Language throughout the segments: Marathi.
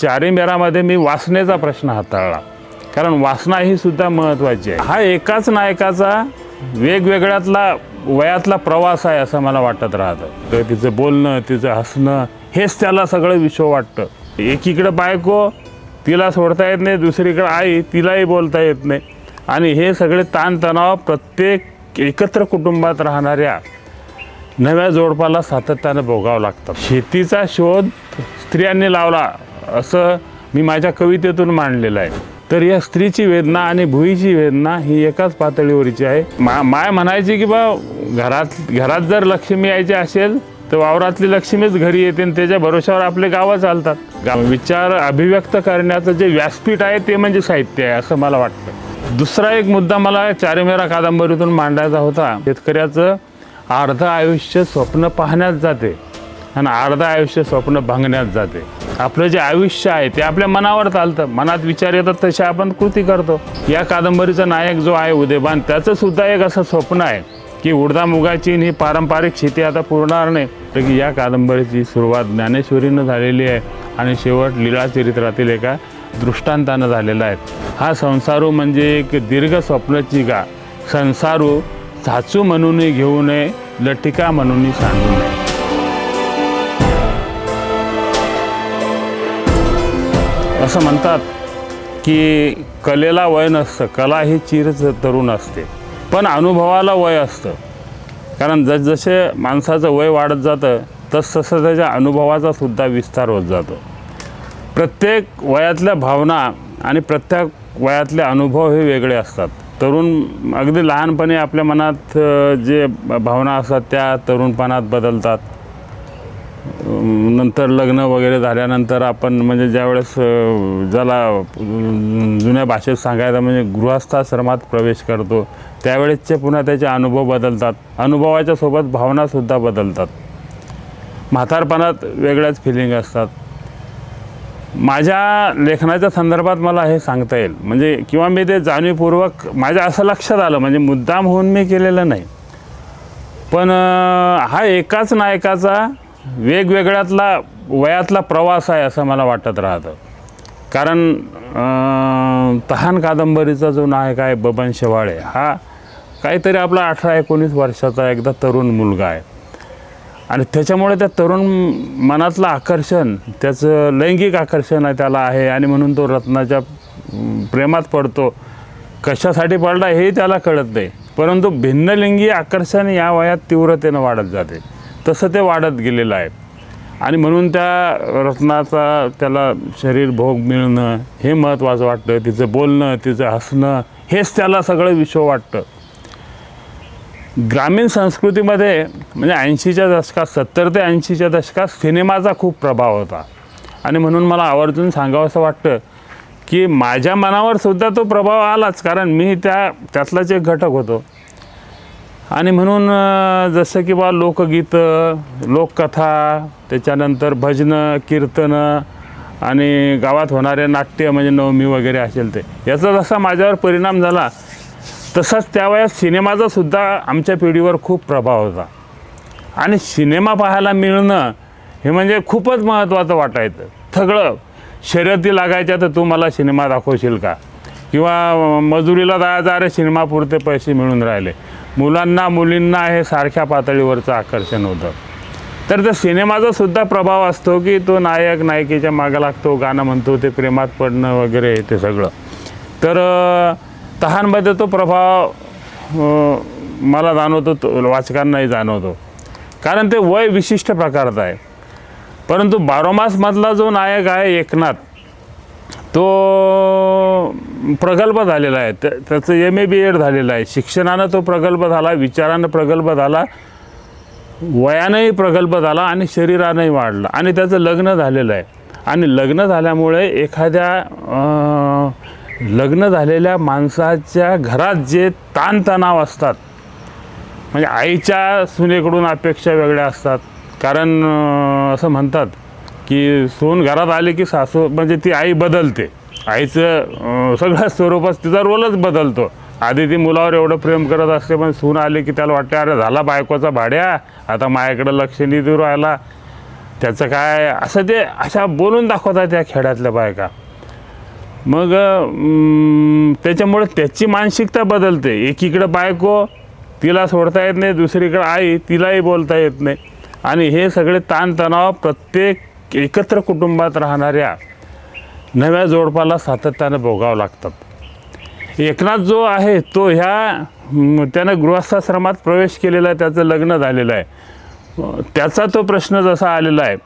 चारीमेरामध्ये मी वासनेचा प्रश्न हाताळला, कारण वासना ही सुद्धा महत्त्वाची आहे। हा एकाच नायकाचा वेगवेगळ्यातला वयातला प्रवास आहे असं मला वाटत राहतं। तर तिचं बोलणं, तिचं हसणं हेच त्याला सगळं विश्व वाटतं। एकीकडे बायको, तिला सोडता येत नाही, दुसरीकडे आई, तिलाही बोलता येत नाही, आणि हे सगळे ताणतणाव प्रत्येक एकत्र कुटुंबात राहणाऱ्या नव्या जोडपाला सातत्यानं भोगावं लागतं। शेतीचा शोध स्त्रियांनी लावला असं मी माझ्या कवितेतून मांडलेलं आहे। तर या स्त्रीची वेदना आणि भुईची वेदना ही एकाच पातळीवरची आहे। माय म्हणायची की बा घरात जर लक्ष्मी यायची असेल तर वावरातली लक्ष्मीच घरी येते आणि त्याच्या भरोशावर आपले गावं चालतात। विचार अभिव्यक्त करण्याचं जे व्यासपीठ आहे ते म्हणजे साहित्य आहे असं मला वाटतं। दुसरा एक मुद्दा मला चारीमेरा कादंबरीतून मांडायचा होता। शेतकऱ्याचं अर्ध आयुष्य स्वप्न पाहण्यात जाते आणि अर्ध आयुष्य स्वप्न भंगण्यात जाते। आपलं जे आयुष्य आहे ते आपल्या मनावर चालतं, मनात विचार येतात तसे आपण कृती करतो। या कादंबरीचा नायक जो आहे उदयभान, त्याचं सुद्धा एक असं स्वप्न आहे की उडदामुगाची ही पारंपरिक शेती आता पुरणार नाही। तर की या कादंबरीची सुरुवात ज्ञानेश्वरीनं झालेली आहे आणि शेवट लीळाचरित्रातील एका दृष्टांतानं झालेला आहे। हा संसारू म्हणजे एक दीर्घ स्वप्नाची गा, संसारू साचू म्हणून घेऊ नये, लटिका म्हणून सांडू नये। असं म्हणतात की कलेला वय नसतं, कला ही चिर तरुण असते, पण अनुभवाला वय असतं। कारण जसजसे माणसाचं वय वाढत जातं तसतसं त्याच्या अनुभवाचा सुद्धा विस्तार होत जातो। प्रत्येक वयातल्या भावना आणि प्रत्येक वयातले अनुभव हे वेगळे असतात। तरुण अगदी लहानपणी आपल्या मनात जे भावना असतात त्या तरुणपणात बदलतात। नंतर लग्न वगैरे झाल्यानंतर आपण म्हणजे ज्यावेळेस ज्याला जुन्या भाषेत सांगायचं म्हणजे गृहस्थाश्रमात प्रवेश करतो त्यावेळेसचे पुन्हा त्याचे अनुभव बदलतात। अनुभवाच्या सोबत भावनासुद्धा बदलतात। म्हातारपणात वेगळ्याच फिलिंग असतात। माझ्या लेखनाच्या संदर्भात मला हे सांगता येईल म्हणजे किंवा मी ते जाणीवपूर्वक माझ्या असं लक्षात आलं, म्हणजे मुद्दाम होऊन मी केलेलं नाही, पण हा एकाच नायकाचा वेगवेगळ्यातला वयातला प्रवास आहे असं मला वाटत राहतं। कारण तहान कादंबरीचा जो नायक आहे बबन शेवाळे, हा काहीतरी आपला 18-19 वर्षाचा एकदा तरुण मुलगा आहे आणि त्याच्यामुळे त्या तरुण मनातलं आकर्षण, त्याचं लैंगिक आकर्षण आहे त्याला आहे आणि म्हणून तो रत्नाच्या प्रेमात पडतो। कशासाठी पडला हे त्याला कळत नाही, परंतु भिन्नलिंगी आकर्षण या वयात तीव्रतेनं वाढत जाते, तसं ते वाढत गेलेलं आहे आणि म्हणून त्या रत्नाचा त्याला शरीर भोग मिळणं हे महत्त्वाचं वाटतं। तिचं बोलणं, तिचं हसणं हेच त्याला सगळं विश्व वाटतं। ग्रामीण संस्कृतीमध्ये म्हणजे 80च्या दशकात 70 ते 80च्या दशकात सिनेमाचा खूप प्रभाव होता आणि म्हणून मला आवर्जून सांगावं असं वाटतं की माझ्या मनावर सुद्धा तो प्रभाव आलाच, कारण मी त्यातलाच एक घटक होतो। आणि म्हणून जसं की बा लोकगीतं, लोककथा, त्याच्यानंतर भजनं, कीर्तनं आणि गावात होणारे नाट्य म्हणजे नवमी वगैरे असेल ते, याचा जसा माझ्यावर परिणाम झाला तसाच त्या वयात सिनेमाचा सुद्धा आमच्या पिढीवर खूप प्रभाव होता आणि सिनेमा पाहायला मिळणं हे म्हणजे खूपच महत्त्वाचं वाटायचं। सगळं शर्यती लागायच्या, तर तू मला सिनेमा दाखवशील का, किंवा मजुरीला जायचं, अरे सिनेमापुरते पैसे मिळून राहिले। मुलांना मुलींना हे सारख्या पातळीवरचं आकर्षण होतं। तर त्या सिनेमाचा सुद्धा प्रभाव असतो की तो नायक नायिकेच्या मागं लागतो, गाणं म्हणतो, ते प्रेमात पडणं वगैरे ते सगळं। तर तहानमध्ये तो प्रभाव मला जाणवतो, तो वाचकांनाही जाणवतो, कारण ते वय विशिष्ट प्रकारचं आहे। परंतु बारोमासमधला जो नायक आहे एकनाथ, तो प्रगल्भ झालेला आहे, त्याचं MA-BEd झालेलं आहे, शिक्षणानं तो प्रगल्भ झाला, विचारानं प्रगल्भ झाला, वयानंही प्रगल्भ झाला आणि शरीरानंही वाढलं आणि त्याचं लग्न झालेलं आहे। आणि लग्न झाल्यामुळे एखाद्या लग्न झालेल्या माणसाच्या घरात जे ताणतणाव असतात, म्हणजे आईच्या सुनेकडून अपेक्षा वेगळ्या असतात, कारण असं म्हणतात की सून घरात आली की सासू म्हणजे ती आई बदलते, आईचं सगळं स्वरूपच तिचा रोलच बदलतो। आधी ती मुलावर एवढं प्रेम करत असते, पण सून आली की त्याला वाटते अरे झाला बायकोचा भाड्या, आता माझ्याकडे लक्ष नाही देऊ राहिला। त्याचं काय असं ते अशा बोलून दाखवतात त्या खेड्यातल्या बायका. मग त्याच्यामुळे त्याची मानसिकता बदलते. एकीकडं बायको, तिला सोडता येत नाही, दुसरीकडं आई, तिलाही बोलता येत नाही. आणि हे सगळे ताणतणाव प्रत्येक एकत्र कुटुंबात राहणाऱ्या नव्या जोडपाला सातत्यानं भोगावं लागतात. एकनाथ जो आहे तो त्यानं गृहस्थाश्रमात प्रवेश केलेला आहे, त्याचं लग्न झालेलं आहे, त्याचा तो प्रश्न जसा आलेला आहे.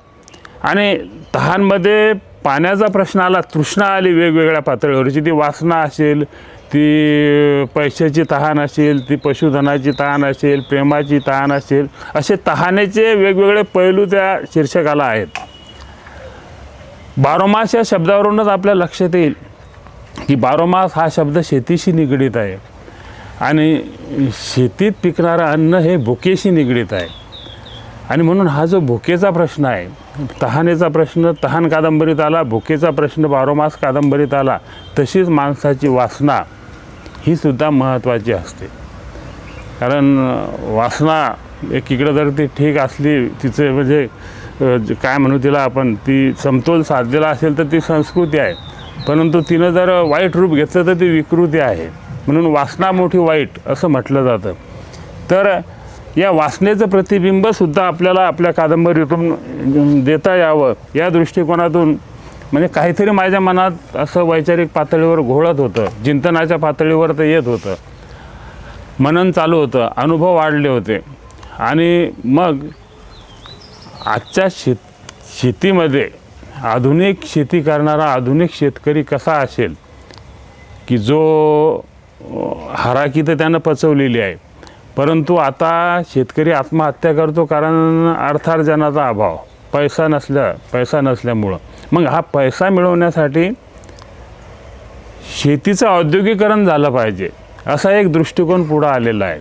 आणि तहानमध्ये पाण्याचा प्रश्न आला, तृष्णा आली वेगवेगळ्या पातळीवरची. ती वासना असेल, ती पैशाची तहान असेल, ती पशुधनाची तहान असेल, प्रेमाची तहान असेल, असे तहानेचे वेगवेगळे पैलू त्या शीर्षकाला आहेत. बारोमास या शब्दावरूनच आपल्या लक्षात येईल की बारोमास हा शब्द शेतीशी निगडीत आहे आणि शेतीत पिकणारं अन्न हे भुकेशी निगडीत आहे. आणि म्हणून हा जो भुकेचा प्रश्न आहे, तहानेचा प्रश्न तहान कादंबरीत आला, भुकेचा प्रश्न बारोमास कादंबरीत आला, तशीच माणसाची वासना ही सुद्धा महत्त्वाची असते. कारण वासना एकीकडं जर ती ठीक असली, तिचं म्हणजे काय म्हणू तिला आपण, ती समतोल साधलेला असेल तर ती संस्कृती आहे. परंतु तिनं जर वाईट रूप घेतलं तर ती विकृती आहे. म्हणून वासना मोठी वाईट असं म्हटलं जातं. तर या वासनेचं प्रतिबिंबसुद्धा आपल्याला आपल्या कादंबरीतून देता यावं या दृष्टिकोनातून म्हणजे काहीतरी माझ्या मनात असं वैचारिक पातळीवर घोळत होतं, चिंतनाच्या पातळीवर तर येत होतं, मनन चालू होतं, अनुभव वाढले होते. आणि मग आजच्या शेतीमध्ये आधुनिक शेती करणारा आधुनिक शेतकरी कसा असेल की जो हराकी तर त्यानं पचवलेली आहे, परंतु आता शेतकरी आत्महत्या करतो कारण अर्थार्जनाचा अभाव, पैसा नसल्यामुळं. मग हा पैसा मिळवण्यासाठी शेतीचं औद्योगिकरण झालं पाहिजे असा एक दृष्टिकोन पुढं आलेला आहे.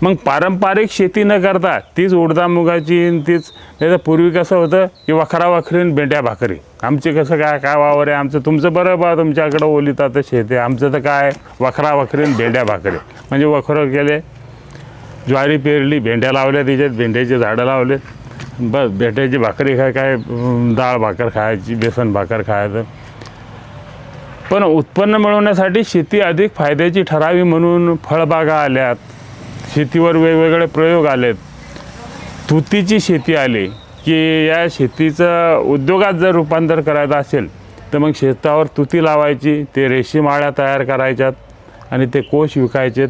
मग पारंपरिक शेती न करता तीच उडदामुगाची, तीच नाही तर पूर्वी कसं होतं की वखरावखरीन भेंड्या भाकरी. आमचे कसं काय वावर आहे आमचं, तुमचं बरं बा तुमच्याकडं ओलितात शेती, आमचं तर काय वखरावखरीन भेंड्या भाकरी. म्हणजे वखरं केले, ज्वारी पेरली, भेंड्या लावल्या, त्याच्यात भेंड्याचे झाडं लावले, बस भेंड्याची भाकरी काय डाळ भाकर खायची, बेसन भाकर खायचं. पण उत्पन्न मिळवण्यासाठी शेती अधिक फायद्याची ठरावी म्हणून फळबागा आल्यात, शेतीवर वेगवेगळे प्रयोग आलेत, तुतीची शेती आली की या शेतीचं उद्योगात जर रूपांतर करायचं असेल तर मग शेतावर तुती लावायची, ते रेशीम आळ्या तयार करायच्यात आणि ते कोश विकायचेत.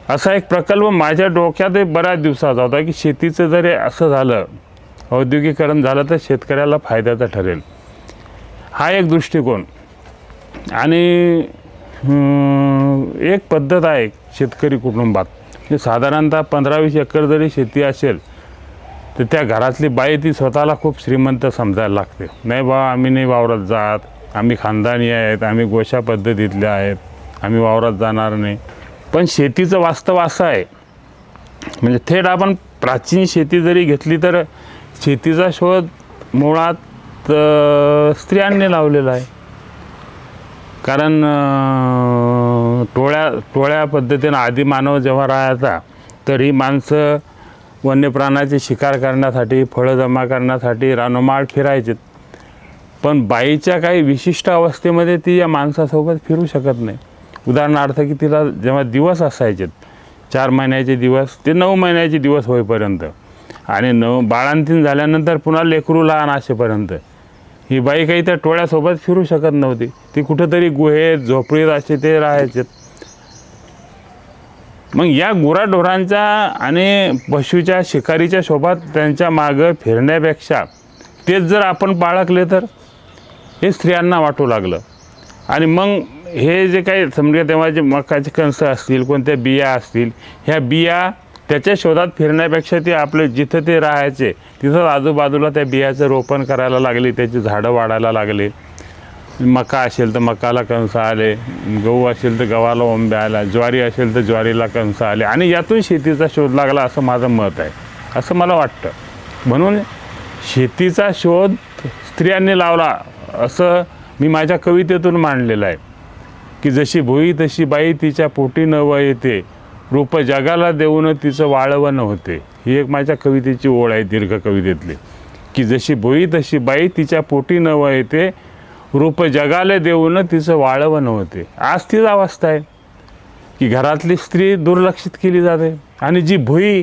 असा एक प्रकल्प माझ्या डोक्यात बऱ्याच दिवसाचा होता की शेतीचं जर असं झालं, औद्योगिकरण झालं तर शेतकऱ्याला फायद्याचं ठरेल. हा एक दृष्टिकोन. आणि एक पद्धत आहे शेतकरी कुटुंबात, साधारणतः 15-20 एकर जरी शेती असेल तर त्या घरातली बाई ती स्वतःला खूप श्रीमंत समजायला लागते. नाही बा आम्ही नाही वावरात जात, आम्ही खानदानी आहेत, आम्ही गोशा पद्धतीतले आहेत, आम्ही वावरात जाणार नाही. पण शेतीचं वास्तव असं आहे, म्हणजे थेट आपण प्राचीन शेती जरी घेतली तर शेतीचा शोध मुळात स्त्रियांनी लावलेला आहे. कारण टोळ्या पद्धतीनं आधी मानव जेव्हा राहायचा तर ही माणसं वन्यप्राण्याची शिकार करण्यासाठी, फळं जमा करण्यासाठी रानोमाळ फिरायचे. पण बाईच्या काही विशिष्ट अवस्थेमध्ये ती या माणसासोबत फिरू शकत नाही. उदाहरणार्थ की तिला जेव्हा दिवस असायचे 4 महिन्याचे दिवस ते 9 महिन्याचे दिवस होईपर्यंत आणि बाळंतीण झाल्यानंतर पुन्हा लेकरू लहान असेपर्यंत ही बाई काही त्या टोळ्यासोबत फिरू शकत नव्हती. ती कुठंतरी गुहेत झोपडीत असे ते राहायचे. मग या गुराढोरांच्या आणि पशुच्या शिकारीच्या शोभात त्यांच्या मागं फिरण्यापेक्षा तेच जर आपण बाळगले तर हे स्त्रियांना वाटू लागलं. आणि मग हे जे काही समजा तेव्हा जे मकाचे कणसं असतील, कोणत्या बिया असतील, ह्या बिया त्याच्या शोधात फिरण्यापेक्षा ते आपले जिथं ते राहायचे तिथं आजूबाजूला त्या बियाचं रोपण करायला लागले, त्याची झाडं वाढायला लागले. मका असेल तर मकाला कणसं आले, गहू असेल तर गव्हाला ओंब्या आला, ज्वारी असेल तर ज्वारीला कणसं आले आणि यातून शेतीचा शोध लागला असं माझं मत आहे, असं मला वाटतं. म्हणून शेतीचा शोध स्त्रियांनी लावला असं मी माझ्या कवितेतून मांडलेलं आहे की जशी भुई तशी बाई तिच्या पोटी नवं येते, रूप जगाला देऊन तिचं वाळवण होते. ही एक माझ्या कवितेची ओळ आहे दीर्घ कवितेतली की जशी भुई तशी बाई, तिच्या पोटी नव येते, रूप जगाले देऊन तिचं वाळवण होते. आज तीच अवस्था आहे की घरातली स्त्री दुर्लक्षित केली जाते आणि जी भुई,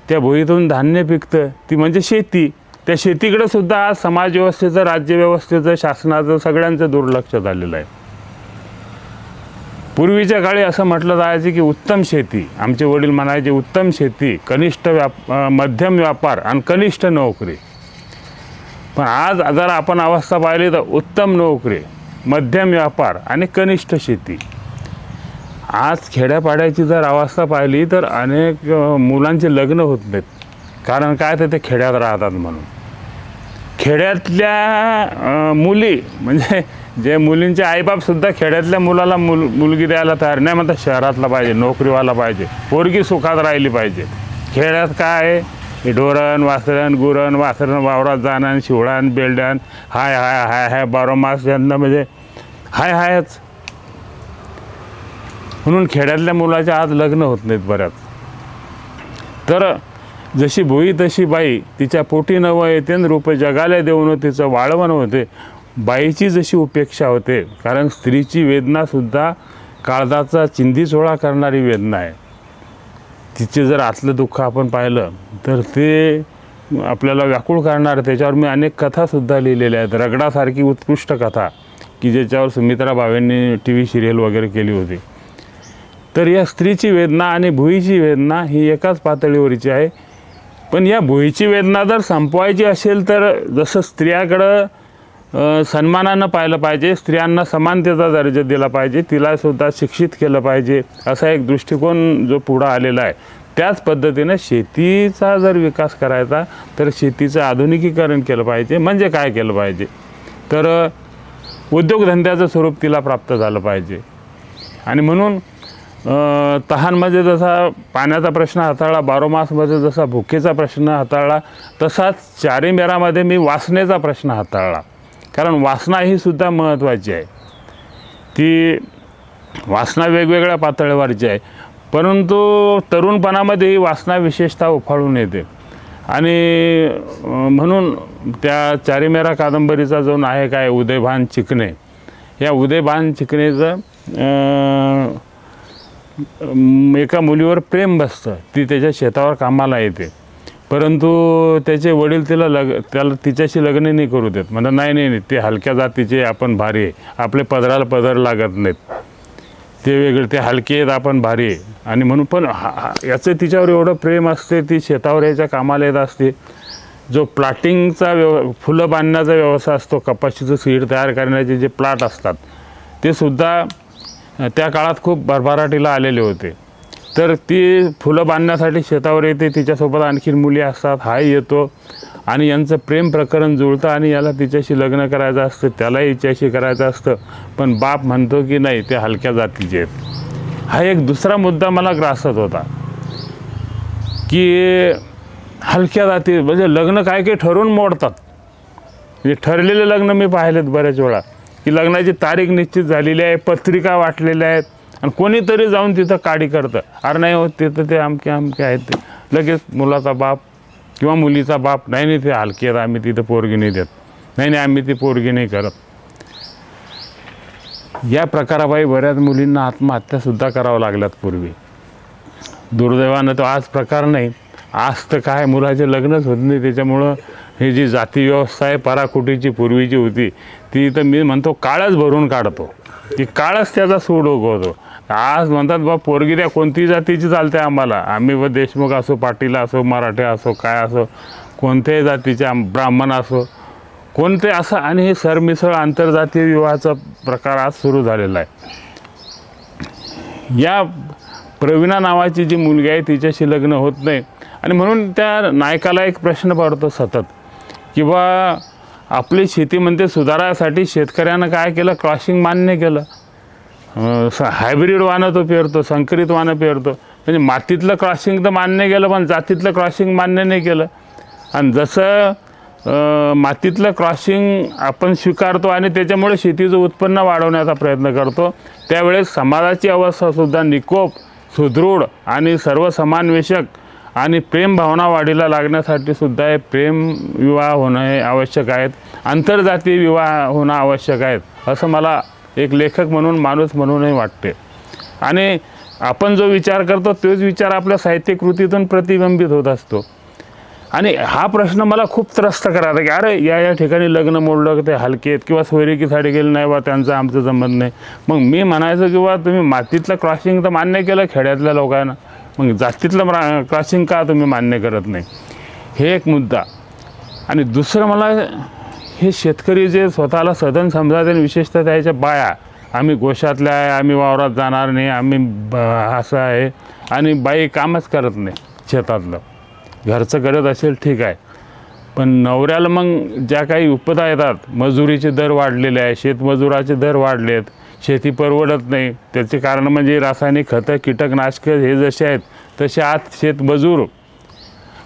त्या भुईतून धान्य पिकतं ती म्हणजे शेती. त्या शेतीकडे सुद्धा आज समाजव्यवस्थेचं, राज्यव्यवस्थेचं, शासनाचं सगळ्यांचं दुर्लक्ष झालेलं आहे. पूर्वीच्या काळी असं म्हटलं जायचं की उत्तम शेती, आमचे वडील म्हणायचे उत्तम शेती, कनिष्ठ मध्यम व्यापार आणि कनिष्ठ नोकरी. पण आज जर आपण अवस्था पाहिली तर उत्तम नोकरी, मध्यम व्यापार आणि कनिष्ठ शेती. आज खेड्यापाड्याची जर अवस्था पाहिली तर अनेक मुलांचे लग्न होत नाहीत. कारण काय, तर ते खेड्यात राहतात म्हणून. खेड्यातल्या मुली म्हणजे जे मुलींचे आईबापसुद्धा खेड्यातल्या मुलाला मुलगी द्यायला तयार नाही, म्हणतात शहरातला पाहिजे, नोकरीवाला पाहिजे, पोरगी सुखात राहिली पाहिजे. खेड्यात काय आहे, ढोरण वासरण, गुरण वासरण, वावरात जाणं, शिवळान बेलड्यान, हाय हाय हाय हाय बारोमास यांना म्हणजे हाय हायच. म्हणून खेड्यातल्या मुलाच्या आज लग्न होत नाहीत बऱ्याच. तर जशी भुई तशी बाई, तिच्या पोटी नव येते आणि रूप जगाला देऊन तिचं वाळवण होते. बाईची जशी उपेक्षा होते, कारण स्त्रीची वेदनासुद्धा काळजाचा चिंधीचोळा करणारी वेदना आहे. तिचे जर आतलं दुःख आपण पाहिलं तर ते आपल्याला व्याकुळ करणार. त्याच्यावर मी अनेक कथासुद्धा लिहिलेल्या आहेत. रगडासारखी उत्कृष्ट कथा की ज्याच्यावर सुमित्रा भावेंनी TV सिरियल वगैरे केली होती. तर या स्त्रीची वेदना आणि भुईची वेदना ही एकाच पातळीवरची आहे. पण या भुईची वेदना जर संपवायची असेल तर जसं स्त्रियाकडं सन्मानानं पाहिलं पाहिजे, स्त्रियांना समानतेचा दर्जा दिला पाहिजे, तिलासुद्धा शिक्षित केलं पाहिजे, असा एक दृष्टिकोन जो पुढं आलेला आहे. त्याच पद्धतीनं शेतीचा जर विकास करायचा तर शेतीचं आधुनिकीकरण केलं पाहिजे. म्हणजे काय केलं पाहिजे, तर उद्योगधंद्याचं स्वरूप तिला प्राप्त झालं पाहिजे. आणि म्हणून तहानमध्ये जसा पाण्याचा प्रश्न हाताळला, बारोमासमध्ये जसा भुकेचा प्रश्न हाताळला, तसाच चारीमेरामध्ये मी वासनेचा प्रश्न हाताळला. कारण वासना ही सुद्धा महत्त्वाची आहे. ती वासना वेगवेगळ्या पातळीवरची आहे, परंतु तरुणपणामध्ये ही वासना विशेषतः उफाळून येते. आणि म्हणून त्या चारीमेरा कादंबरीचा जो नायक आहे उदयभान चिकणे, या उदयभान चिकणेचं एका मुलीवर प्रेम बसतं. ती त्याच्या शेतावर कामाला येते, परंतु त्याचे वडील त्याला तिच्याशी लग्न नाही करू देत. म्हणतात नाही नाही नाही, ते हलक्या जातीचे, आपण भारी आहे, आपले पदराला पदर लागत नाहीत, ते वेगळे, ते हलके आहेत, आपण भारी आहे. आणि म्हणून पण याचं तिच्यावर एवढं प्रेम असते, ती शेतावर याच्या कामाला येत असते. जो प्लॉटिंगचा फुलं बांधण्याचा व्यवसाय असतो, कपाशीचं सीड तयार करण्याचे जे प्लॉट असतात ते सुद्धा त्या काळात खूप भरभराटीला आलेले होते. तर ती फुलं बांधण्यासाठी शेतावर येते, तिच्यासोबत आणखीन मुली असतात, हाही येतो आणि यांचं प्रेम प्रकरण जुळतं आणि याला तिच्याशी लग्न करायचं असतं, त्यालाही हिच्याशी करायचं असतं. पण बाप म्हणतो की नाही, ते हलक्या जातीचे आहेत. हा एक दुसरा मुद्दा मला ग्रासत होता की हलक्या जाती म्हणजे लग्न काय काय ठरवून मोडतात. म्हणजे ठरलेले लग्न मी पाहिलेत बऱ्याच वेळा की लग्नाची तारीख निश्चित झालेली आहे, पत्रिका वाटलेल्या आहेत आणि कोणीतरी जाऊन तिथं काडी करतं, अरे नाही होत तिथं ते आमके आमके आहेत, ते लगेच मुलाचा बाप किंवा मुलीचा बाप, नाही नाही ते हलकी आहेत, आम्ही तिथं पोरगी नाही देत, नाही नाही आम्ही ती पोरगी नाही करत. या प्रकाराबाई बऱ्याच मुलींना आत्महत्यासुद्धा करावं लागल्यात पूर्वी. दुर्दैवानं तो आज प्रकार नाही. आज तर काय मुलाचे लग्नच होत नाही. त्याच्यामुळं ही जी जाती व्यवस्था आहे पराकुटीची पूर्वीची होती ती तर मी म्हणतो काळच भरून काढतो, की काळच त्याचा सूड उगवतो. आज म्हणतात बा पोरगी द्या, कोणती जातीची चालते आम्हाला, आम्ही व देशमुख असो, पाटील असो, मराठे असो, काय असो, कोणत्याही जातीचे, ब्राह्मण असो, कोणते असं. आणि हे सरमिसळ आंतरजातीय विवाहाचा प्रकार आज सुरू झालेला आहे. या प्रवीणा नावाची जी मुलगी आहे तिच्याशी लग्न होत नाही आणि म्हणून त्या नायकाला एक प्रश्न पडतो सतत की बा आपली शेतीमध्ये सुधारासाठी शेतकऱ्यानं काय केलं, क्रॉसिंग मान्य केलं, हायब्रिड वाहनं तो पेरतो, संकरित वाहनं पेरतो. म्हणजे मातीतलं क्रॉसिंग तर मान्य केलं पण जातीतलं क्रॉसिंग मान्य नाही केलं. आणि जसं मातीतलं क्रॉसिंग आपण स्वीकारतो आणि त्याच्यामुळे शेतीचं उत्पन्न वाढवण्याचा प्रयत्न करतो, त्यावेळेस समाजाची अवस्थासुद्धा निकोप, सुदृढ आणि सर्वसमावेशक आणि प्रेम भावना वाढीला लागण्यासाठी सुद्धा हे प्रेम विवाह होणं हे आवश्यक आहेत, आंतरजातीय विवाह होणं आवश्यक आहेत असं मला एक लेखक म्हणून, माणूस म्हणूनही वाटते. आणि आपण जो विचार करतो तोच विचार आपल्या साहित्य कृतीतून प्रतिबिंबित होत असतो. आणि हा प्रश्न मला खूप त्रस्त करायचा की अरे या ठिकाणी लग्न मोडलं ते हलकेत किंवा सोयरिकीसाठी गेलं नाही बा, त्यांचं आमचं जमत नाही. मग मी म्हणायचं की बा तुम्ही मातीतलं क्रॉसिंग तर मान्य केलं खेड्यातल्या लोकांना, मग जातीतलं क्रॉसिंग का तुम्ही मान्य करत नाही, हे एक मुद्दा. आणि दुसरं मला हे शेतकरी जे स्वतःला सधन समजाते आणि विशेषतः त्याच्या बाया, आम्ही गोशातल्या आहे, आम्ही वावरात जाणार नाही, आम्ही असं आहे, आणि बाई कामच करत नाही शेतातलं, घरचं करत असेल ठीक आहे, पण नवऱ्याला मग ज्या काही उपदा येतात, मजुरीचे दर वाढलेले आहे, शेतमजुराचे दर वाढलेत, शेती परवडत नाही. त्याचे कारण म्हणजे रासायनिक खतं, कीटकनाशकं हे जसे आहेत तसे आत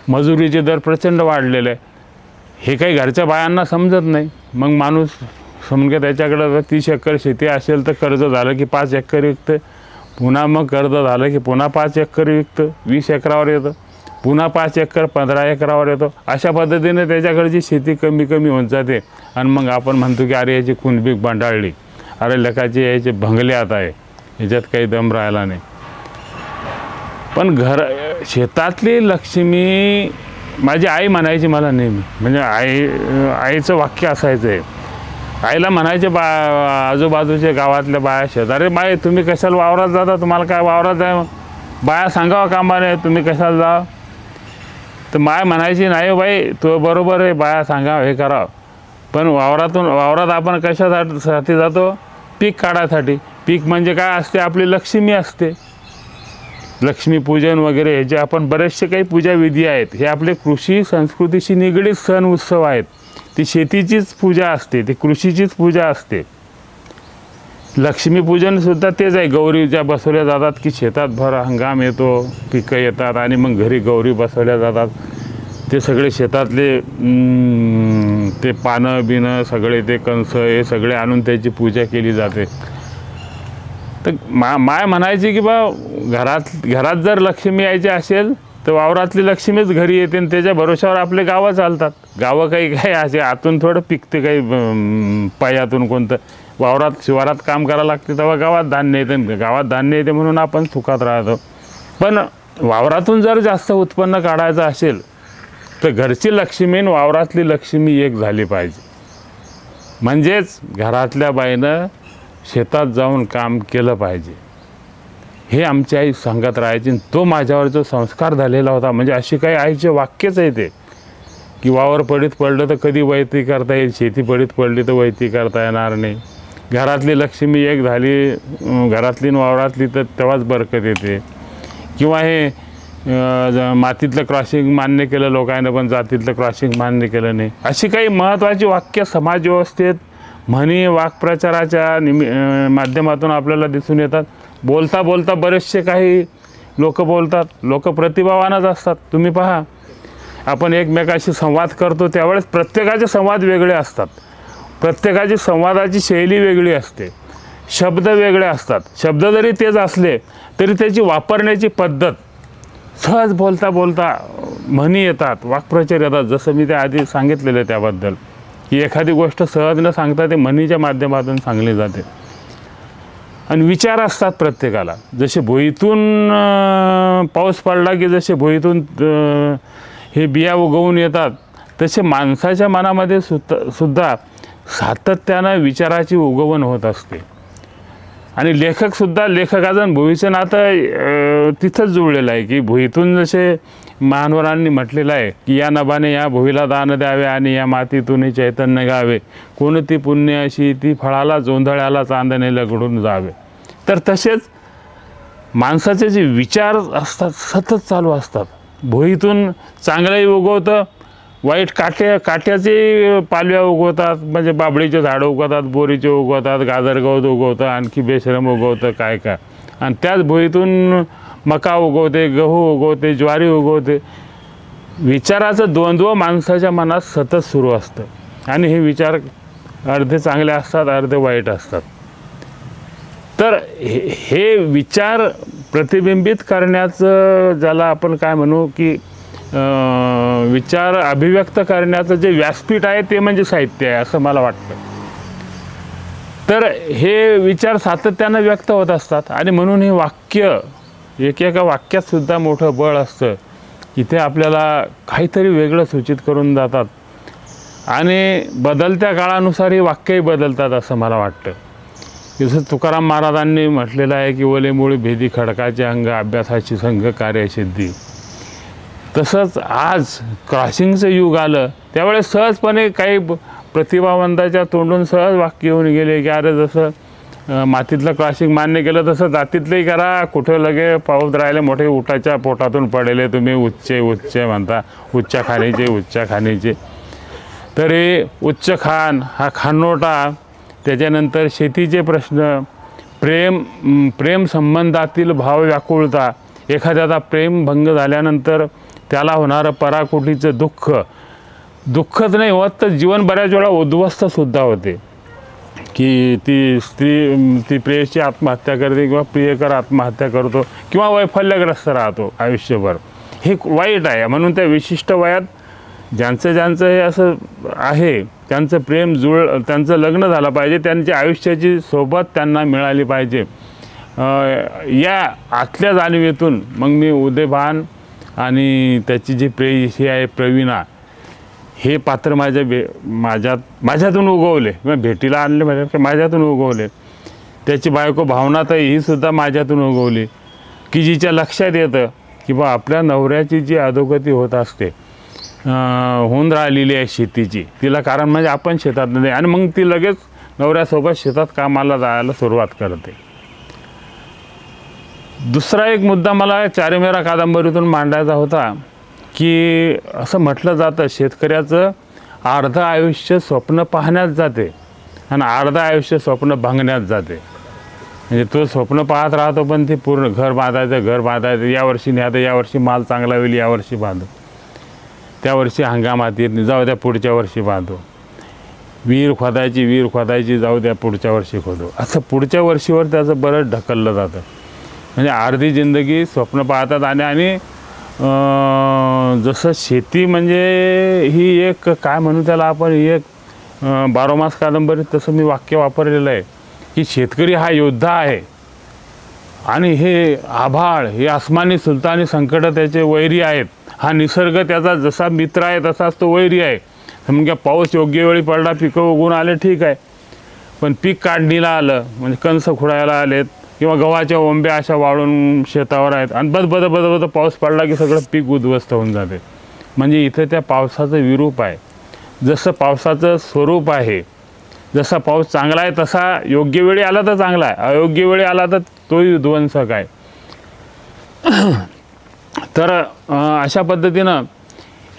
मजुरीचे दर प्रचंड वाढलेले आहे. हे काही घरच्या बायांना समजत नाही. मग माणूस समजा त्याच्याकडं 30 एकर शेती असेल तर कर्ज झालं की 5 एकर विकतं, पुन्हा मग कर्ज झालं की पुन्हा 5 एकर विकतं, 20 एकरावर येतं, पुन्हा 5 एकर 15 एकरावर येतो. अशा पद्धतीने त्याच्याकडची शेती कमी कमी होत जाते. आणि मग आपण म्हणतो की अरे याची कुणबीक बांधाळली, अरे लकाची याचे भंगले आता आहे, याच्यात काही दम राहिला नाही. पण शेतातली लक्ष्मी माझी आई म्हणायची मला नेहमी, म्हणजे आईचं वाक्य असायचं आहे, आईला म्हणायचे आजूबाजूच्या गावातल्या बाया शेजारी, बाई तुम्ही कशाला वावरात जाता, तुम्हाला काय वावरात जाय, बाया सांगावं कामाने तुम्ही कशाला जा. तर माय म्हणायची नाही बाई तो बरोबर आहे, बाया सांगावं हे करावं, पण वावरात आपण कशासाठी जातो, पीक काढायसाठी. पीक म्हणजे काय असते, आपली लक्ष्मी असते, लक्ष्मीपूजन वगैरे हे जे आपण बरेचसे काही पूजाविधी आहेत, हे आपले कृषी संस्कृतीशी निगडीत सण उत्सव आहेत. ती शेतीचीच पूजा असते, ती कृषीचीच पूजा असते. लक्ष्मीपूजनसुद्धा तेच आहे, गौरी ज्या बसवल्या जातात की शेतात भर हंगाम येतो, पिकं येतात आणि मग घरी गौरी बसवल्या जातात. ते सगळे शेतातले ते पानं बिनं सगळे ते कंस हे सगळे आणून त्याची पूजा केली जाते. तर माय म्हणायची की बा घरात जर लक्ष्मी यायची असेल तर वावरातली लक्ष्मीच घरी येते आणि त्याच्या भरोशावर आपले गावं चालतात. गावं काही असे आतून थोडं पिकते, काही पायातून कोणतं वावरात शिवारात काम करायला लागते तेव्हा गावात धान्य येते, गावात धान्य येते म्हणून आपण सुखात राहतो. पण वावरातून जर जास्त उत्पन्न काढायचं असेल तर घरची लक्ष्मी आणि वावरातली लक्ष्मी एक झाली पाहिजे. म्हणजेच घरातल्या बाईनं शेतात जाऊन काम केलं पाहिजे, हे आमची आई सांगत राहायची. तो माझ्यावर जो संस्कार झालेला होता, म्हणजे अशी काही आईचे वाक्यच आहे ते की वावर पडीत पडलं तर कधी वैती करता येईल, शेती पडीत पडली तर वैती करता येणार नाही. घरातली लक्ष्मी एक झाली, घरातली आणि वावरातली तर तेव्हाच बरकत येते. किंवा हे मातीतलं क्रॉसिंग मान्य केलं लोकांना पण जातीतलं क्रॉसिंग मान्य केलं नाही. अशी काही महत्त्वाची वाक्य समाज व्यवस्थेत म्हणी वाक्प्रचाराच्या माध्यमातून आपल्याला दिसून येतात. बोलता बोलता बरेचसे काही लोक बोलतात, लोक प्रतिभावानच असतात. तुम्ही पहा, आपण एकमेकाशी संवाद करतो त्यावेळेस प्रत्येकाचे संवाद वेगळे असतात, प्रत्येकाची संवादाची शैली वेगळी असते, शब्द वेगळे असतात. शब्द जरी तेच असले तरी त्याची वापरण्याची पद्धत, सहज बोलता बोलता म्हणी येतात, वाक्प्रचार येतात. जसं मी त्या आधी सांगितलेलं त्याबद्दल की एखादी गोष्ट सहज न सांगता ते म्हणीच्या माध्यमातून सांगली जाते. आणि विचार असतात प्रत्येकाला. जसे भुईतून पाऊस पडला की जसे भुईतून हे बिया उगवून येतात, तसे माणसाच्या मनामध्ये सुद्धा सातत्यानं विचाराची उगवण होत असते. आणि लेखकाचं भुईचं नातं तिथंच जुळलेलं आहे की भुईतून जसे महानवरांनी म्हटलेलं आहे की या नभाने या भुईला दान द्यावे आणि या मातीतून चैतन्य गावे, कोणती पुण्य अशी ती फळाला जोंधळ्याला चांदणे लगडून जावे. तर तसेच माणसाचे जे विचार असतात सतत चालू असतात. भुईतून चांगलंही उगवतं, वाईट काट्याचे पालव्या उगवतात, म्हणजे बाबळीचे झाडं उगवतात, बोरीचे उगवतात, गाजर गवत उगवतं, आणखी बेशरम उगवतं काय काय. आणि त्याच भुईतून मका उगवते, गहू उगवते, ज्वारी उगवते. विचाराचं द्वंद्व माणसाच्या मनात सतत सुरू असतं. आणि हे विचार अर्धे चांगले असतात, अर्धे वाईट असतात. तर हे विचार प्रतिबिंबित करण्याचं, ज्याला आपण काय म्हणू की विचार अभिव्यक्त करण्याचं जे व्यासपीठ आहे ते म्हणजे साहित्य आहे असं मला वाटतं. तर हे विचार सातत्यानं व्यक्त होत असतात आणि म्हणून हे वाक्य, एकेका वाक्यात सुद्धा मोठं बळ असतं. इथे आपल्याला काहीतरी वेगळं सूचित करून जातात आणि बदलत्या काळानुसार ही वाक्यही बदलतात असं मला वाटतं. जसं तुकाराम महाराजांनी म्हटलेलं आहे की ओले मुळी भेदी खडकाचे अंग, अभ्यासाची संघ कार्यसिद्धी. तसंच आज क्रॉसिंगचं युग आलं त्यावेळेस सहजपणे काही प्रतिभावंताच्या तोंडून सहज वाक्य येऊन गेले की अरे जसं मातीतलं क्रॉसिंग मान्य केलं तसं जातीतलंही करा, कुठं लगे पाऊस राहिले मोठे उठाच्या पोटातून पडले तुम्ही उच्चे उच्चे म्हणता, उच्च खाणीचे. तर हे उच्च खान हा खानोटा, त्याच्यानंतर शेतीचे प्रश्न, प्रेम संबंधातील भाव व्याकुळता, एखाद्याचा प्रेम भंग झाल्यानंतर त्याला होणारं पराकोटीचं दुःखच नाही होत तर जीवन बऱ्याच वेळा उद्ध्वस्तसुद्धा होते की ती स्त्री ती प्रेयसी आत्महत्या करते किंवा प्रियकर आत्महत्या करतो किंवा वैफल्यग्रस्त राहतो आयुष्यभर. हे वाईट आहे. म्हणून त्या विशिष्ट वयात ज्यांचं हे असं आहे त्यांचं त्यांचं लग्न झालं पाहिजे, त्यांच्या आयुष्याची सोबत त्यांना मिळाली पाहिजे. या आतल्या जाणीवेतून मग मी उदयभान आणि त्याची जी प्रेयसी आहे प्रवीणा हे पात्र माझ्यातून उगवले किंवा भेटीला आणले म्हणजे माझ्यातून उगवले. त्याची बायको भावनाताई ही सुद्धा माझ्यातून उगवली की जिच्या लक्षात येतं की बा आपल्या नवऱ्याची जी अधोगती होत असते, होऊन राहिलेली आहे शेतीची, तिला कारण म्हणजे आपण शेतात नाही आणि मग ती लगेच नवऱ्यासोबत शेतात कामाला जायला सुरुवात करते. दुसरा एक मुद्दा मला चारेमेरा कादंबरीतून मांडायचा होता की असं म्हटलं जातं शेतकऱ्याचं अर्धं आयुष्य स्वप्न पाहण्यात जाते आणि अर्धं आयुष्य स्वप्न भांगण्यात जाते. म्हणजे तो स्वप्न पाहत राहतो पण ते पूर्ण घर बांधायचं, यावर्षी नाही आता यावर्षी माल चांगला होईल यावर्षी बांधू, त्या वर्षी हंगामात येत नाही जाऊ द्या पुढच्या वर्षी बांधू, विहीर खोदायची जाऊ द्या पुढच्या वर्षी खोदू, असं पुढच्या वर्षीवर त्याचं बरंच ढकललं जातं. म्हणजे अर्धी जिंदगी स्वप्न पाहतात आणि जसं शेती म्हणजे ही एक काय म्हणू त्याला आपण एक बारोमास कादंबरीत तसं मी वाक्य वापरलेलं आहे की शेतकरी हा योद्धा आहे आणि हे आभाळ हे आसमानी सुलतानी संकट त्याचे वैरी आहेत, हा निसर्ग त्याचा जसा मित्र आहे तसाच तो वैरी आहे. म्हणजे पाऊस योग्य वेळी पडला, पिकं उगवून आले ठीक आहे, पण पीक काढणीला आलं म्हणजे कणस खुडायला आलेत किंवा गव्हाच्या ओंब्या अशा वाळून शेतावर आहेत आणि बद पाऊस पडला की सगळं पीक उद्ध्वस्त होऊन जाते. म्हणजे इथं त्या पावसाचं विरूप आहे. जसं पावसाचं स्वरूप आहे, जसा पाऊस चांगला आहे तसा योग्य वेळी आला तर चांगला आहे, अयोग्य वेळी आला तर तोही विध्वंसक आहे. तर अशा पद्धतीनं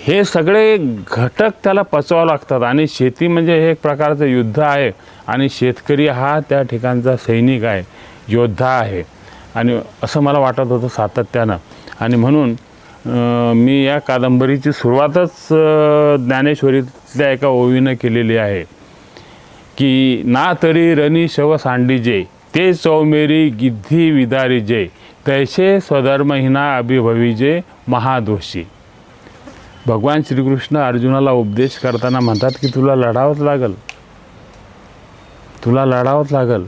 हे सगळे घटक त्याला पचवावं लागतात आणि शेती म्हणजे हे एक प्रकारचं युद्ध आहे आणि शेतकरी हा त्या ठिकाणचा सैनिक आहे, योद्धा आहे आणि असं मला वाटत होतं सातत्यानं. आणि म्हणून मी या कादंबरीची सुरुवातच ज्ञानेश्वरीतल्या एका ओवीनं केलेली आहे की ना तरी रणी शव सांडीजे, ते चौमेरी गिद्धी विदारीजे, तैसे स्वधर्महीना अभिभविजे महादोषी. भगवान श्रीकृष्ण अर्जुनाला उपदेश करताना म्हणतात की तुला लढावंच लागल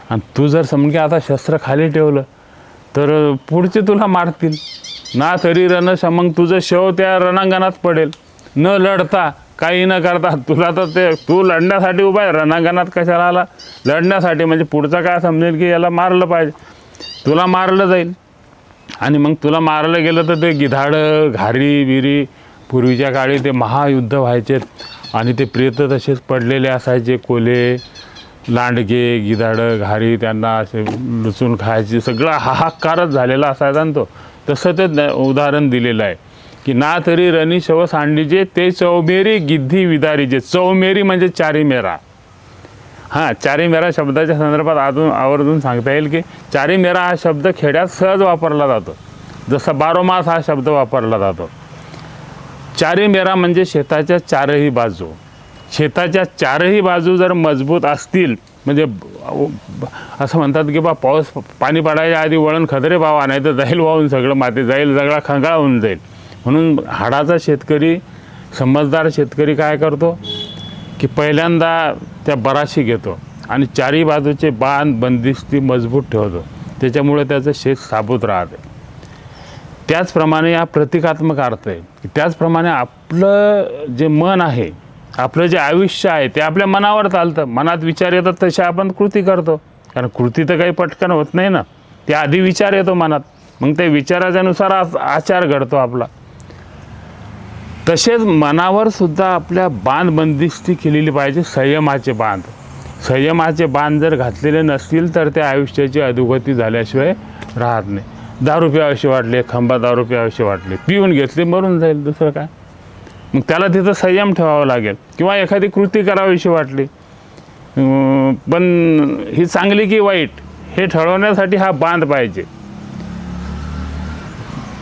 आणि तू जर समजा आता शस्त्र खाली ठेवलं तर पुढचे तुला मारतील. ना तरी रणशमंग, तुझं शव त्या रणांगणात पडेल, न लढता काही न करता. तुला तर ते तू लढण्यासाठी उभा आहे, रणांगणात कशाला आला? लढण्यासाठी. म्हणजे पुढचा काय समजेल की याला मारलं पाहिजे, तुला मारलं जाईल आणि मग तुला मारलं गेलं तर ते गिधाडं घारी बिरी पूर्वीच्या काळी ते महायुद्ध व्हायचे आणि ते प्रेत तसेच पडलेले असायचे, कोले लांडगे गिधाडं घारी त्यांना असे लुचून खायचे, सगळा हाहाकारच झालेला असायचा. आणि तो तसं ते उदाहरण दिलेलं आहे की ना तरी रणी शव सांडीजे, ते चौमेरी गिद्धी विदारीजे. चौमेरी म्हणजे चारीमेरा. हां, चारीमेरा शब्दाच्या संदर्भात आवर्जून सांगता येईल की चारीमेरा हा शब्द खेड्यात सहज वापरला जातो, जसा बारोमास हा शब्द वापरला जातो. चारीमेरा म्हणजे शेताच्या चारही बाजू. शेताच्या चारही बाजू जर मजबूत असतील म्हणजे असं म्हणतात की पाऊस पाणी पडायच्या आधी वळण खदरे व्हावा, नाही तर जाईल वाहून सगळं, माती जाईल, सगळा खंगाळ होऊन जाईल. म्हणून हाडाचा शेतकरी, समजदार शेतकरी काय करतो की पहिल्यांदा त्या बराशी घेतो आणि चारी बाजूचे बांध बंदिस्ती मजबूत ठेवतो, त्याच्यामुळे त्याचं शेत साबूत राहते. त्याचप्रमाणे या प्रतिकात्मक अर्थ आहे की त्याचप्रमाणे आपलं जे मन आहे, आपलं जे आयुष्य आहे ते आपल्या मनावर चालतं. मनात विचार येतात तसे आपण कृती करतो, कारण कृती तर काही पटकन होत नाही ना, त्या आधी विचार येतो मनात, मग ते विचाराच्यानुसार आचार घडतो आपला. तसेच मनावर सुद्धा आपल्या बांध बंदिस्ती केलेली पाहिजे, संयमाचे बांध. संयमाचे बांध जर घातलेले नसतील तर त्या आयुष्याची अधोगती झाल्याशिवाय राहत नाही. दारू प्यावशी वाटले, खंबा दारू प्यावशी वाटले, पिऊन घेतली, मरून जाईल, दुसरं काय. मग त्याला तिथं संयम ठेवावा लागेल. किंवा एखादी कृती करावीशी वाटली, पण ही चांगली की वाईट हे ठरवण्यासाठी हा बांध पाहिजे.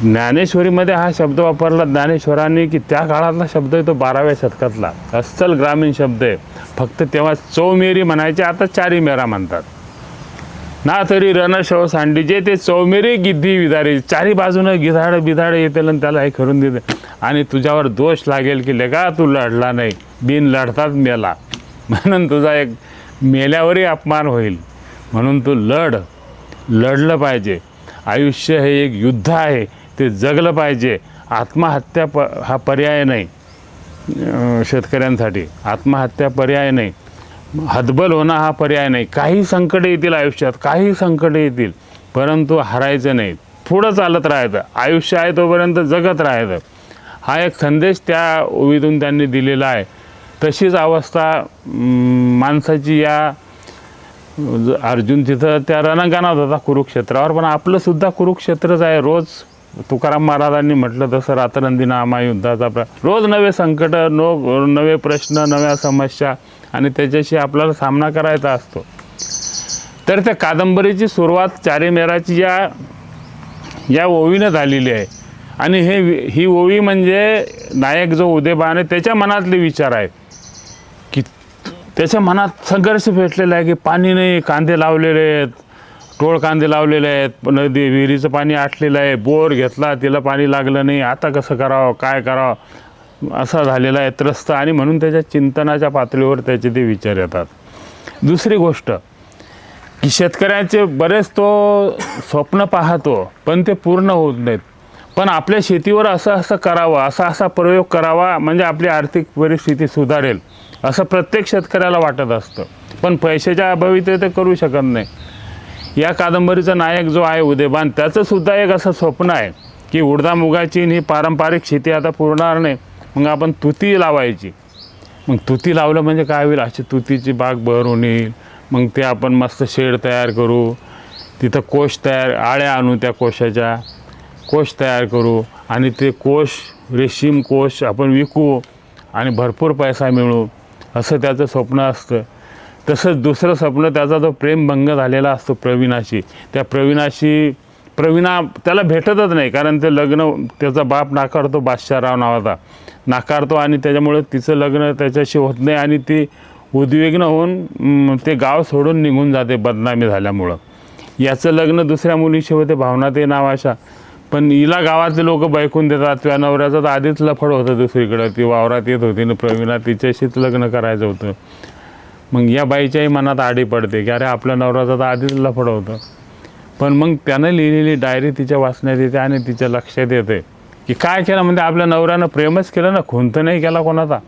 ज्ञानेश्वरीमध्ये हा शब्द वापरला ज्ञानेश्वरांनी की त्या काळातला शब्द आहे तो 12व्या शतकातला अस्सल ग्रामीण शब्द आहे. फक्त तेव्हा चौमेरी म्हणायचे, आता चारी मेरा म्हणतात ना. तरी रणशव सांडीचे ते चौमेरी गिद्धी विधारी, चारी बाजूनं गिधाड बिधाड येतील आणि त्याला हे करून देते. आणि तुझ्यावर दोष लागेल की लेका तू लढला नाही, बिन लढताच मेला, म्हणून तुझा एक मेल्यावरही अपमान होईल. म्हणून तू लढलं पाहिजे. आयुष्य हे एक युद्ध आहे, ते जगलं पाहिजे. आत्महत्या हा पर्याय नाही शेतकऱ्यांसाठी, आत्महत्या पर्याय नाही, हतबल होणं हा पर्याय नाही. काही संकट येतील आयुष्यात, काही संकट येतील, परंतु हारायचं नाही, पुढं चालत राहायचं. आयुष्य आहे तोपर्यंत जगत राहायचं. हा एक संदेश त्या ओवीतून त्यांनी दिलेला आहे. तशीच अवस्था माणसाची या अर्जुन तिथं त्या रणांगणात होता कुरुक्षेत्रावर, पण आपलंसुद्धा कुरुक्षेत्रच आहे. रोज तुकाराम महाराजांनी म्हटलं तसं रात्रंदिना आम्हा युद्धाचा रोज नवे संकट, नवे प्रश्न, नव्या समस्या, आणि त्याच्याशी आपल्याला सामना करायचा असतो. तर त्या कादंबरीची सुरुवात चारी मेराची या ओवीनं झालेली आहे. आणि ही ओवी म्हणजे नायक जो उदयभान आहे त्याच्या मनातले विचार आहेत की त्याच्या मनात संघर्ष भेटलेला आहे की पाणी नाही, कांदे लावलेले आहेत, टोळ कांदे लावलेले आहेत, नदी विहिरीचं पाणी आटलेलं आहे, बोर घेतला तिला पाणी लागलं नाही, आता कसं करावं, काय करावं, असा झालेला आहे त्रस्त. आणि म्हणून त्याच्या चिंतनाच्या पातळीवर त्याचे ते विचार येतात. दुसरी गोष्ट की शेतकऱ्याचे बरेच तो स्वप्न पाहतो पण ते पूर्ण होत नाहीत. पण आपल्या शेतीवर असं करावं, असा प्रयोग करावा म्हणजे आपली आर्थिक परिस्थिती सुधारेल असं प्रत्येक शेतकऱ्याला वाटत असतं, पण पैशाच्या अभावी ते करू शकत नाही. या कादंबरीचा नायक जो आहे उदयभान, त्याचंसुद्धा एक असं स्वप्न आहे की उडदा मुगाची ही पारंपरिक शेती आता पुरणार नाही, मग आपण तुती लावायची. मग तुती लावलं म्हणजे काय होईल, अशी तुतीची बाग भरून येईल. मग ते आपण मस्त शेड तयार करू, तिथं कोश आळ्या आणू, त्या कोशाच्या कोश तयार करू आणि ते कोश रेशीम कोश आपण विकू आणि भरपूर पैसा मिळू, असं त्याचं स्वप्न असतं. तसंच दुसरं स्वप्न त्याचा जो प्रेमभंग झालेला असतो प्रवीणाशी, त्या प्रवीणा त्याला भेटतच नाही, कारण ते लग्न त्याचा बाप नाकारतो, बादशाहराव नावाचा नाकारतो, आणि त्याच्यामुळे तिचं लग्न त्याच्याशी होत नाही आणि ती उद्विग्न होऊन ते गाव सोडून निघून जाते बदनामी झाल्यामुळं. याचं लग्न दुसऱ्या मुलीशी होते, भावनाताई नावाच्या, पण हिला गावातले लोक बैकून देतात. त्या नवऱ्याचं तर आधीच लफड होतं दुसरीकडं, ती वावरात येत होती ना प्रवीणा, तिच्याशीच लग्न करायचं होतं. मग या बाईच्याही मनात आडी पडते की अरे आपल्या नवऱ्याचं तर आधीच लफड होतं. पण मग त्यानं लिहिलेली डायरी तिच्या वाचण्यात येते आणि तिच्या लक्षात येते की काय केलं, म्हणजे आपल्या नवऱ्यानं प्रेमच केलं ना, खून तर नाही केला कोणाचा.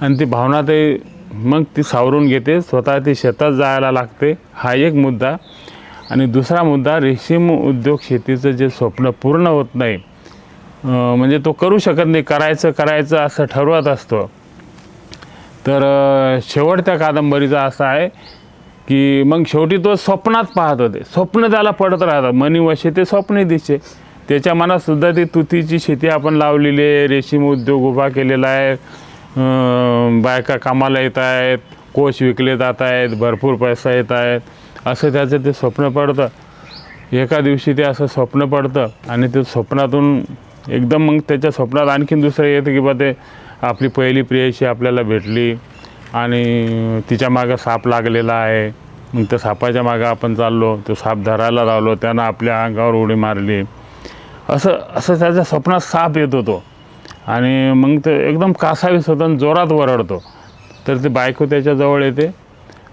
आणि ती भावनाताई मग ती सावरून घेते, स्वतः ती शेतात जायला लागते. हा एक मुद्दा. आणि दुसरा मुद्दा, रेशीम उद्योग शेतीचं जे स्वप्न पूर्ण होत नाही, म्हणजे तो करू शकत नाही, करायचं असं ठरवत असतो. तर शेवट त्या कादंबरीचा असा आहे की मग शेवटी तो स्वप्नात पाहत होते, स्वप्न त्याला पडत राहतात, मनी वशे ते स्वप्ने दिसे. त्याच्या मनातसुद्धा ती तुतीची शेती आपण लावलेली आहे, रेशीम उद्योग उभा केलेला आहे, बायका कामाला येत आहेत, कोश विकले जात आहेत, भरपूर पैसा येत आहेत, असं त्याचं ते स्वप्न पडतं. एका दिवशी ते असं स्वप्न पडतं आणि ते स्वप्नातून एकदम मग त्याच्या स्वप्नात आणखीन दुसरं येतं की बा ते आपली पहिली प्रेयशी आपल्याला भेटली, आणि तिच्या मागं साप लागलेला आहे. मग त्या सापाच्या मागं आपण चाललो, तो साप धरायला लावलो, त्यानं आपल्या अंगावर उडी मारली. असं त्याच्या स्वप्नात साप येत होतो आणि मग ते एकदम कासावीस होतं आणि जोरात वरडतो. तर ती बायको त्याच्याजवळ येते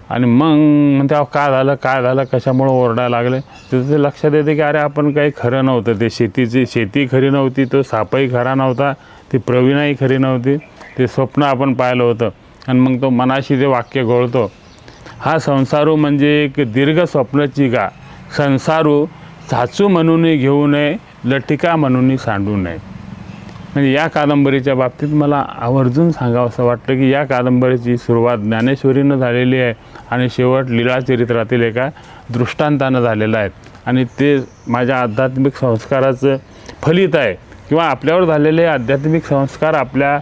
आणि मग तेव्हा काय झालं कशामुळं ओरडायला लागले. तिथं ते लक्षात येते की अरे आपण काही खरं नव्हतं. ते शेती खरी नव्हती, तो सापही खरा नव्हता, ती प्रवीणाही खरी नव्हती, ते स्वप्न आपण पाहिलं होतं. आणि मग तो मनाशी ते वाक्य घोळतो, हा संसारू म्हणजे एक दीर्घ स्वप्नाची गा, संसारू साचू म्हणून घेऊ नये, लटिका म्हणून सांडू नये. म्हणजे या कादंबरीच्या बाबतीत मला आवर्जून सांगावं असं वाटतं की या कादंबरीची सुरुवात ज्ञानेश्वरीनं झालेली आहे आणि शेवट लीळाचरित्रातील एका दृष्टांतानं झालेला आहे. आणि ते माझ्या आध्यात्मिक संस्काराचं फलित आहे किंवा आपल्यावर झालेले आध्यात्मिक संस्कार आपल्या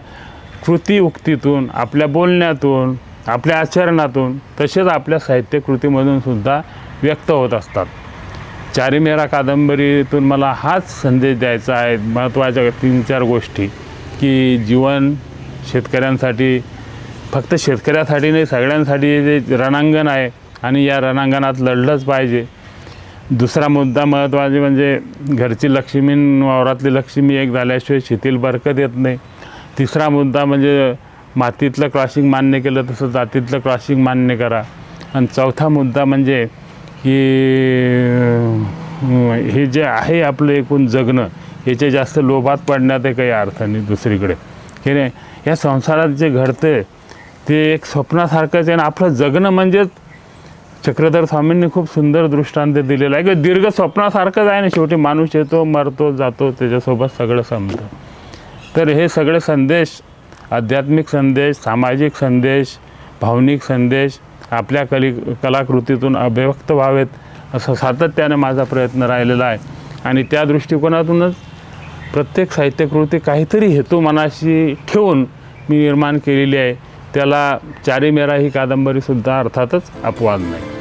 कृती उक्तीतून, आपल्या बोलण्यातून, आपल्या आचरणातून, तसेच आपल्या साहित्यकृतीमधून सुद्धा व्यक्त होत असतात. चारी मेरा कादंबरीतून मला हाच संदेश द्यायचा आहे. महत्त्वाच्या 3-4 गोष्टी की जीवन शेतकऱ्यांसाठी, फक्त शेतकऱ्यासाठी नाही, सगळ्यांसाठी जे रणांगण आहे आणि या रणांगणात लढलंच पाहिजे. दुसरा मुद्दा महत्त्वाचे म्हणजे घरची लक्ष्मी, वावरातली लक्ष्मी एक झाल्याशिवाय शेतील बरकत येत नाही. तिसरा मुद्दा म्हणजे मातीतलं क्रॉसिंग मान्य केलं तसं जातीतलं क्रॉसिंग मान्य करा. आणि चौथा मुद्दा म्हणजे की हे जे आहे आपलं एकूण जगणं, याच्या जास्त लोभात पडण्यात काही अर्थ नाही दुसरीकडे. हे नाही, या संसारात जे घडतं ते एक स्वप्नासारखंच आहे. आणि आपलं जगणं म्हणजेच चक्रधर स्वामींनी खूप सुंदर दृष्टांत दिलेला आहे की दीर्घ स्वप्नासारखंच आहे ना. शेवटी माणूस येतो, मरतो, जातो, त्याच्यासोबत सगळं संपतं. तर हे सगळे संदेश, आध्यात्मिक संदेश, सामाजिक संदेश, भावनिक संदेश आपल्या कलाकृतीतून अभिव्यक्त व्हावेत असं सातत्याने माझा प्रयत्न राहिलेला आहे. आणि त्या दृष्टिकोनातूनच प्रत्येक साहित्यकृती काहीतरी हेतू मनाशी ठेवून मी निर्माण केलेली आहे. त्याला चारी मेरा ही कादंबरीसुद्धा अर्थातच अपवाद नाही.